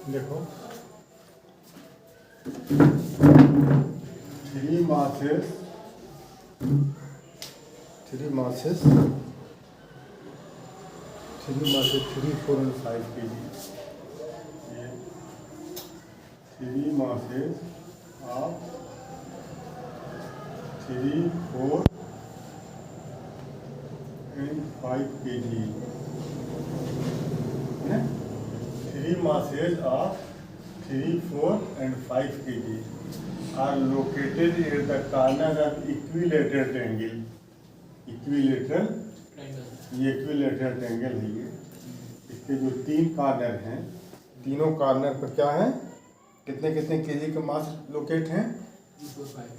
देखो 3 masses 3 masses 3, 4 and 5 kg. ये 3 masses of 3, 4 and 5 kg. 3 masses of 3, 4 and 5 kg are located at the corner of equilateral triangle. Equilateral triangle है ये। इसके जो 3 corner हैं, तीनों कॉर्नर पर क्या है, कितने कितने केजी का मास लोकेट हैं।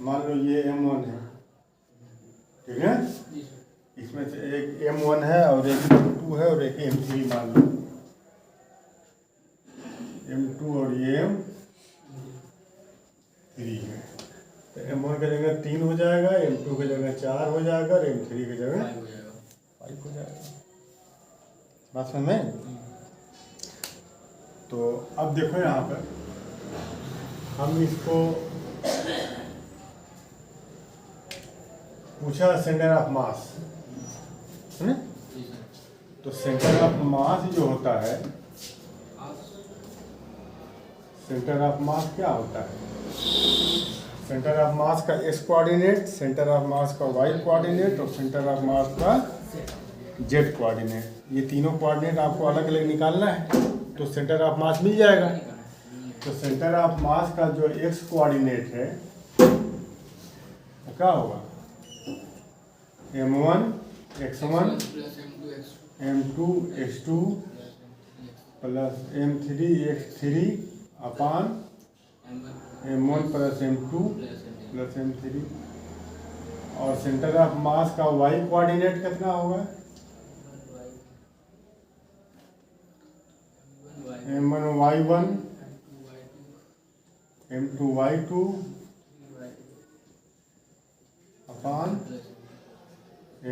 मान लो ये M1 है, ठीक है। इसमें से एक M1 है और एक M2 है और एक M3 मान लो। M2 और ये M3 है। तो M1 की जगह 3 हो जाएगा, M2 की जगह 4 हो जाएगा और M3 की जगह 5 हो जाएगा। बात समझ में? तो अब देखो यहाँ पर हम इसको पूछा सेंटर ऑफ मास है ना। तो सेंटर ऑफ मास जो होता है, सेंटर ऑफ मास क्या होता है? सेंटर ऑफ मास का x coordinate, centre of mass का y कोऑर्डिनेट और सेंटर ऑफ मास का z कोऑर्डिनेट। ये तीनों कोऑर्डिनेट आपको अलग अलग निकालना है तो सेंटर ऑफ मास मिल जाएगा। तो सेंटर ऑफ मास का जो x कोऑर्डिनेट है वो क्या होगा, m1 x1 m2 x2 plus m3 x3 अपान m1 plus m2 plus m3। और सेंटर ऑफ मास का y कोऑर्डिनेट कितना होगा, m1 y1 m2 y2 अपान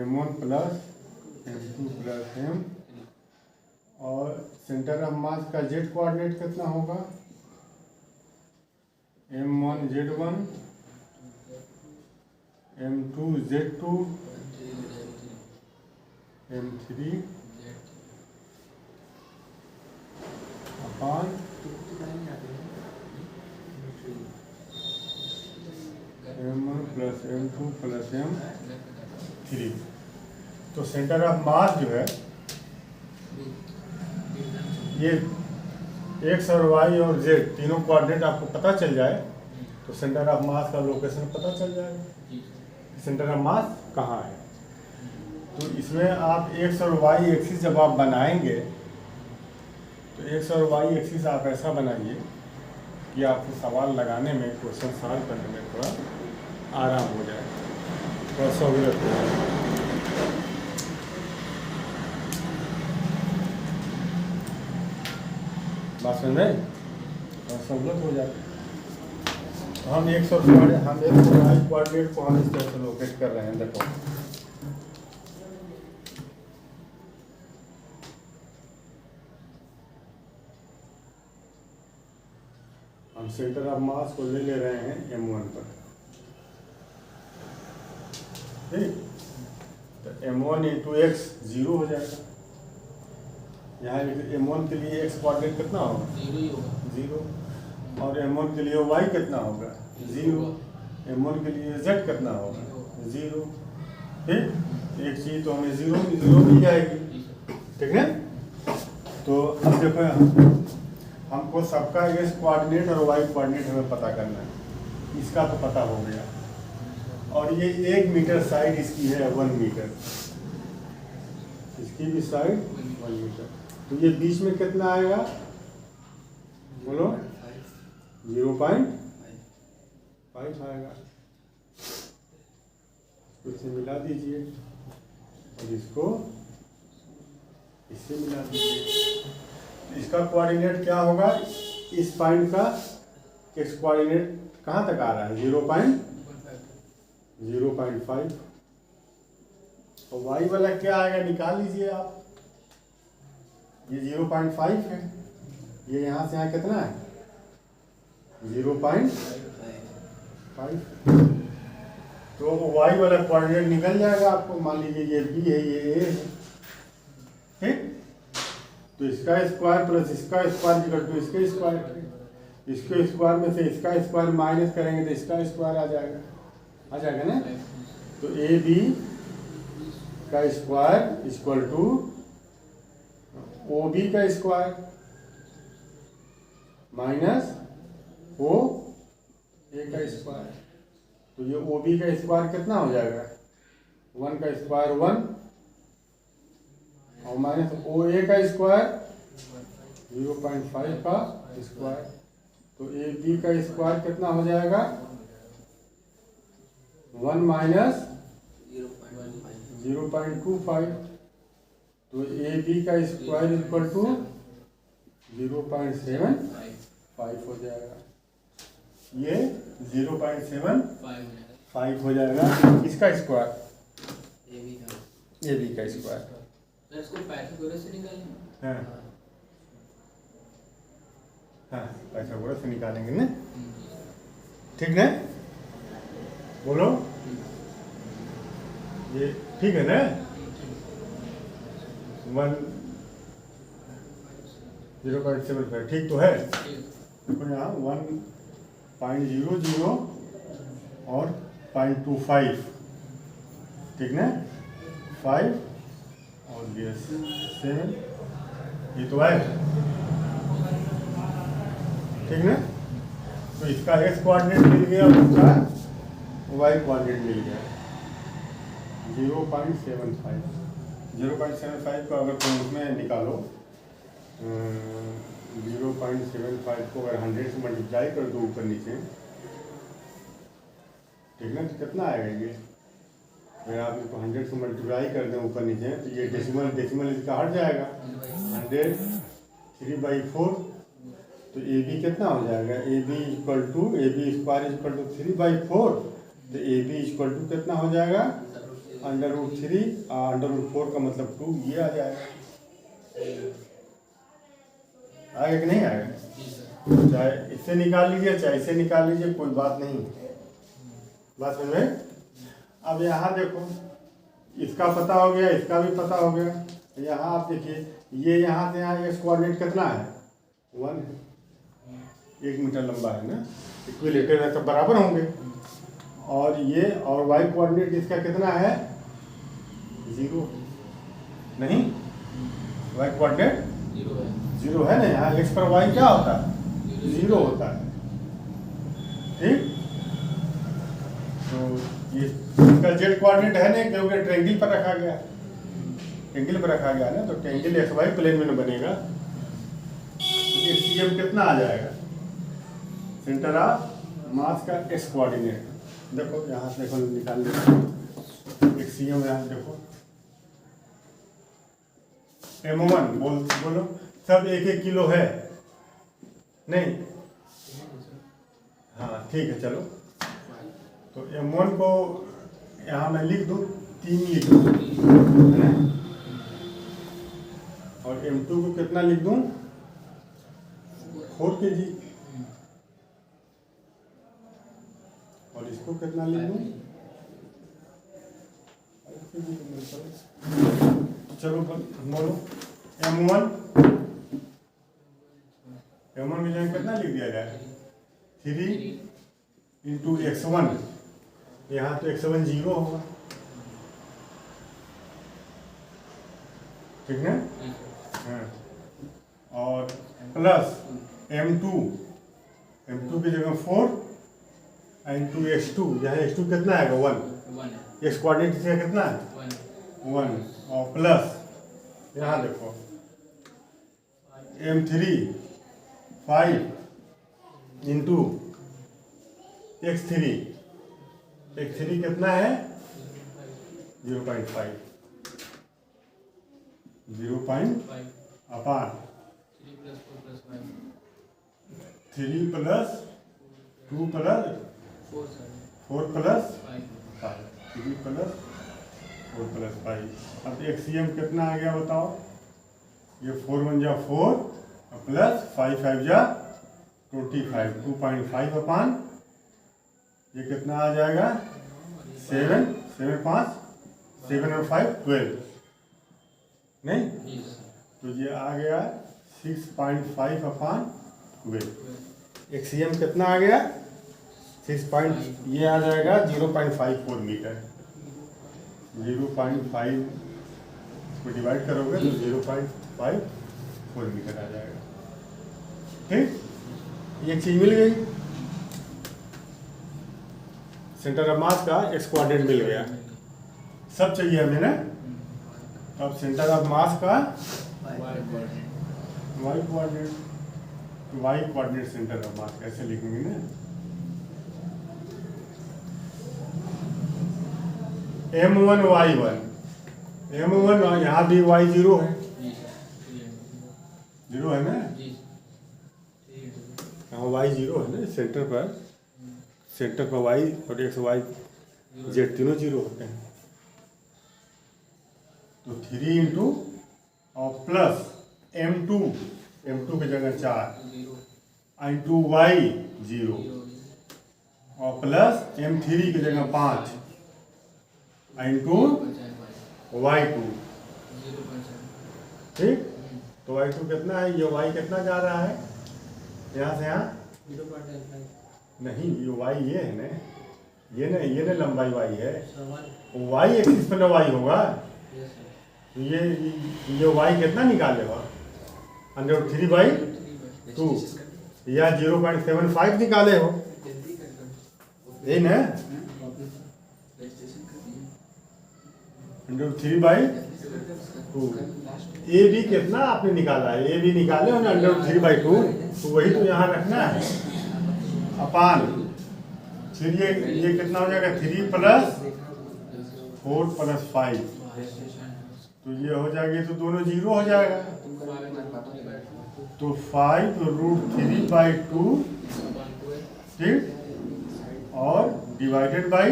m1 plus m2 plus m। और सेंटर ऑफ मास का z कोऑर्डिनेट कितना होगा, m1 z1 m2 z2 m3 अपान m1 plus m2 plus m3। तो centre of मास जो है ये x और y और z तीनों कोऑर्डिनेट आपको पता चल जाए तो सेंटर ऑफ मास का लोकेशन पता चल जाएगा, सेंटर ऑफ मास कहाँ है। तो इसमें आप x और y एक्सिस जब आप बनाएंगे तो x और y एक्सिस आप ऐसा बनाइए कि आपको सवाल लगाने में, क्वेश्चन सॉल्व करने में थोड़ा आराम हो जाए, थोड़ा सहूलियत हो जाए। बात समझ में? सहूलत हो जाती है। तो हम एक कोऑर्डिनेट को हम इस तरह से लोकेट कर रहे हैं। देखो हम सेंटर ऑफ मास को ले रहे हैं m1 पर, ठीक। तो m1 इंटू एक्स 0 हो जाएगा। यहाँ m1 के लिए x कोऑर्डिनेट कितना होगा, 0। और m1 के लिए y कितना होगा, 0। m1 के लिए z कितना होगा, 0। ठीक, एक चीज तो हमें 0 मिल जाएगी, ठीक है। तो अब देखो हमको सबका x कोऑर्डिनेट और y कोऑर्डिनेट हमें पता करना है। इसका तो पता हो गया। और ये 1 मीटर साइड इसकी है 1 मीटर, इसकी भी साइड 1 मीटर। तो ये बीच में कितना आएगा, बोलो, 0.5 आएगा। इससे मिला दीजिए और इसको इससे मिला दीजिए। इसका कोऑर्डिनेट क्या होगा, इस पॉइंट का एक्स कोऑर्डिनेट कहाँ तक आ रहा है, 0.5। तो y वाला क्या आएगा, निकाल लीजिए आप। ये 0.5 है, ये यहाँ से यहाँ कितना है 0.5। तो y वाला कोऑर्डिनेट निकल जाएगा आपको। मान लीजिए ये b है, ये a है, ठीक। तो इसका स्क्वायर प्लस इसका स्क्वायर इक्वल टू इसके स्क्वायर। इसके स्क्वायर में से इसका स्क्वायर माइनस करेंगे तो इसका स्क्वायर आ जाएगा ना। तो ए बी का square equal to O B का स्क्वायर माइनस ओ ए का स्क्वायर। तो ये ओ बी का स्क्वायर कितना हो जाएगा 1 का स्क्वायर 1 और माइनस ओ ए का स्क्वायर 0.5 का स्क्वायर। तो ए बी का स्क्वायर कितना हो जाएगा 1 माइनस 0.25। तो ए बी का स्क्वायर इक्वल टू 0.75 हो जाएगा। ये 0.75 हो जाएगा इसका स्क्वायर, ए बी का स्क्वायर। इसको पाइथागोरस से निकालेंगे। हाँ हाँ, पाइथागोरस से निकालेंगे ना, ठीक है। बोलो ये ठीक है ना। 0.75 ठीक तो है। देखो यहाँ 1.00 और 0.25, ठीक ना। 5 और ये 7, ये तो है, ठीक ना। तो इसका x कोऑर्डिनेट मिल गया और इसका y कोऑर्डिनेट मिल गया 0.75। 0.75 को अगर तुम उसमें निकालो 0.75 को अगर 100 से मल्टीप्लाई कर दो ऊपर नीचे, ठीक ना, तो कितना आएगा ये। अगर आप इसको 100 से मल्टीप्लाई कर दें ऊपर नीचे तो ये डेसिमल इसका हट जाएगा 100/3/4। तो ए बी कितना हो जाएगा A B equal to A B square equal to 3/4। तो ए बी इक्वल टू कितना हो जाएगा √3 और √4 का मतलब 2, ये आ जाएगा। आएगा कि नहीं आएगा। चाहे इससे निकाल लीजिए चाहे इससे निकाल लीजिए, कोई बात नहीं, बात समझ में। अब यहाँ देखो इसका पता हो गया, इसका भी पता हो गया। यहाँ आप देखिए ये यहाँ से यहाँ एक्स कोऑर्डिनेट कितना है 1 है, 1 मीटर लंबा है ना, इक्विलेटरल है तो बराबर होंगे। और ये और वाई कोऑर्डिनेट इसका कितना है 0 नहीं, वाई कोऑर्डिनेट 0 है ना। यहाँ एक्स पर वाई क्या होता है 0 होता है, ठीक। तो ये इसका जेड कोऑर्डिनेट है ना, क्योंकि ट्रायंगल पर रखा गया, ट्रायंगल पर रखा गया ना। तो ट्रायंगल एक्स वाई प्लेन में बनेगा। ये सीएम कितना आ जाएगा सेंटर ऑफ मास का एक्स कोऑर्डिनेट। देखो यहाँ से देखो निकाल लेते एक सीएम। यहाँ देखो M1 बोलो सब 1-1 किलो है नहीं। हाँ ठीक है चलो। तो M1 को यहाँ मैं लिख दूँ 3 लिख दूँ है ना। और M2 को कितना लिख दूँ 4 kg। और इसको कितना लिख दूँ चलो बोलो M1 की जगह कितना लिख दिया जाए 3 × x1। यहाँ तो x1 0 होगा, ठीक है। हाँ। और प्लस M2 की जगह 4 × x2। यहाँ x2 कितना आएगा 1, x कोऑर्डिनेट इसका कितना है 1। और प्लस यहाँ देखो M3 5 × x3। x3 कितना है 0.5 अपॉन 3 + 2 + 4 + 5 3 + 4 + 5। अब एक सीएम कितना आ गया बताओ। ये 4 × 1 = 4 प्लस 5 5 जा 25, 2.5 अपान ये कितना आ जाएगा 7 7 5 7 और 5 12 नहीं, तो ये आ गया 6.5 अपान 12। एक्सीएम कितना आ गया 6 ये आ जाएगा 0.54 मीटर। 0.5 को डिवाइड करोगे तो 0.54 मीटर आ जाएगा। ठीक, ये चीज मिल गई, सेंटर ऑफ मास का एक्स कोऑर्डिनेट मिल गया। सब चाहिए हमें ना, अब सेंटर ऑफ मास का Y coordinate centre of mass कैसे लिखेंगे ना, M1 Y1 M1 यहाँ भी Y0 है, 0 है ना, यहाँ Y0 है ना, सेंटर पर Y और X Y Z तीनों 0 होते हैं। तो 3 इंटू और प्लस M2 की जगह 4 इंटू Y 0 और प्लस M3 की जगह 5 इंटू Y2। ठीक, तो Y2 कितना है, ये Y कितना जा रहा है यहाँ से यहाँ, नहीं ये Y ये है ना, ये ना लंबाई Y है, Y एक्सिस पर ना Y होगा, तो ये Y कितना निकालेगा √3/2 या 0.75 निकाले हो, यही ना, √3/2। ए बी कितना आपने निकाला है, ए बी निकाले हो ना √3/2, तो वही तो यहाँ रखना है अपान, फिर ये कितना हो जाएगा 3 + 4 + 5, तो ये हो जाएगी, तो दोनों 0 हो जाएगा, तो 5√3/2 ठीक, और डिवाइडेड बाई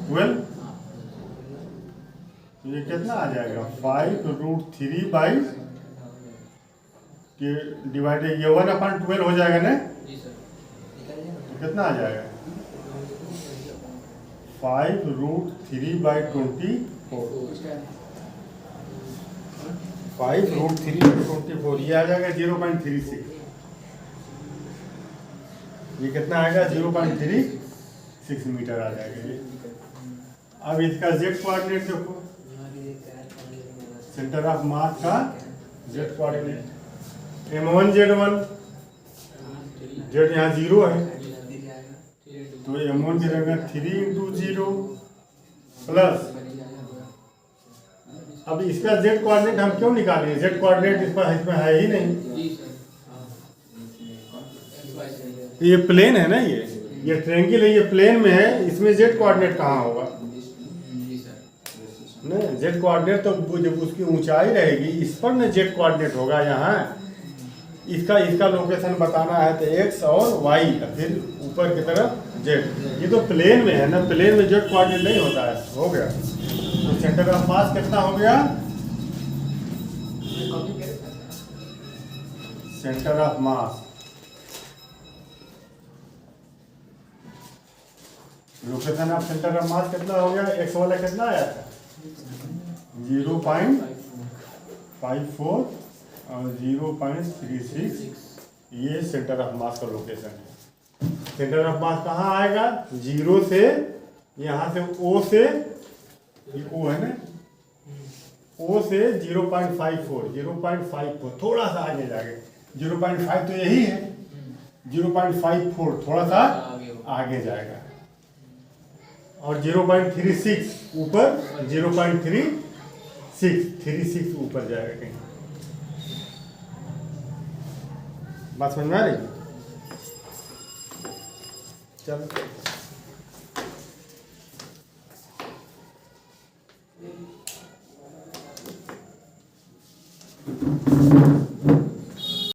12, तो ये कितना आ जाएगा 5√3 डिवाइडेड, ये 1/12 हो जाएगा ना, तो कितना आ जाएगा 5√3/24, 5√3/24, ये आ जाएगा 0.36, ये कितना आएगा 0.36 मीटर आ जाएगा ये। अब इसका जेड कोऑर्डिनेट देखो, सेंटर ऑफ मास का Z coordinate M1 Z1, Z यहाँ 0 है, तो M1 की जगह 3 इंटू 0 प्लस, अब इसका जेड कोऑर्डिनेट हम क्यों निकालेंगे, जेड कोऑर्डिनेट इसमें है ही नहीं, ये प्लेन है ना, ये ट्रायंगल है, ये प्लेन में है, इसमें जेड कोऑर्डिनेट कहाँ होगा, नहीं जेड कोऑर्डिनेट तो जब उसकी ऊंचाई रहेगी इस पर ना जेड कोऑर्डिनेट होगा, यहाँ इसका लोकेशन बताना है तो x और y, फिर ऊपर की तरफ z, ये तो प्लेन में है ना, प्लेन में जेड कोऑर्डिनेट नहीं होता है, हो गया। तो सेंटर ऑफ मास कितना हो गया, centre of mass location of centre of मास कितना हो गया, x वाला कितना आया था 0.54 और 0.36, ये सेंटर ऑफ मास का लोकेशन है। सेंटर ऑफ मास कहाँ आएगा, 0 से यहाँ से O से, ये O है ना, O से 0.54 थोड़ा सा आगे जाएगा, 0.5 तो यही है, 0.54 थोड़ा सा आगे जाएगा, और 0.36 ऊपर, 0.36 ऊपर जाएगा कहीं। बात समझ में आ रही, चलो।